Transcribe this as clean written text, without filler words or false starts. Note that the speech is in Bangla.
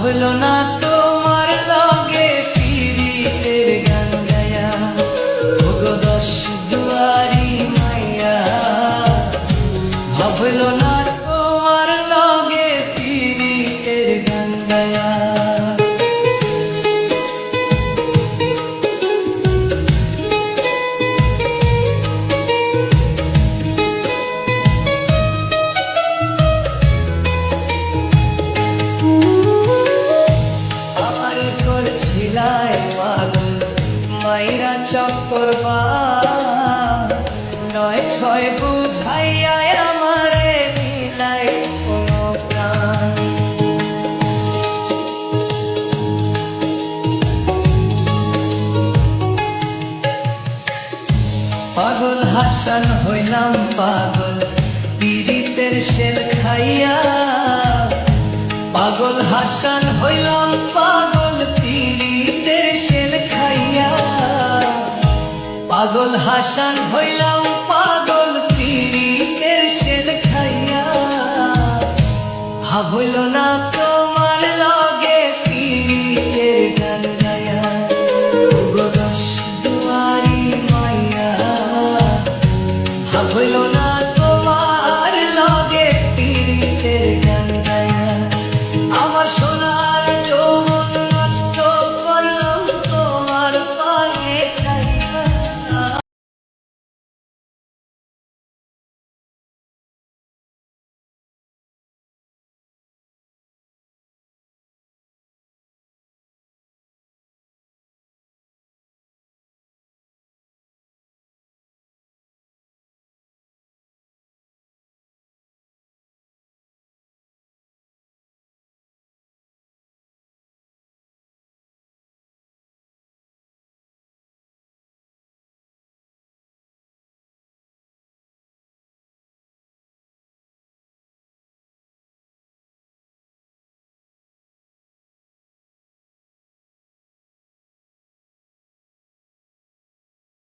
ভাবলো না তোমার লগে পীড়িতের গান গায়া, ওগো দশ দুয়ারি মাইয়া। ভাবলো না তোমার লগে পীড়িতের গান গায়া। মাইরা চক্কর নয় ছয় বুঝাইয়া আমারে মিলাই কোনো প্রাণ। পাগল হাসান হইলাম পাগল পীড়িতের শেল খাইয়া। পাগল হাসান হইলাম পাগল পীড়িতের শেল খাইয়া। পাগল হাসান হইলাম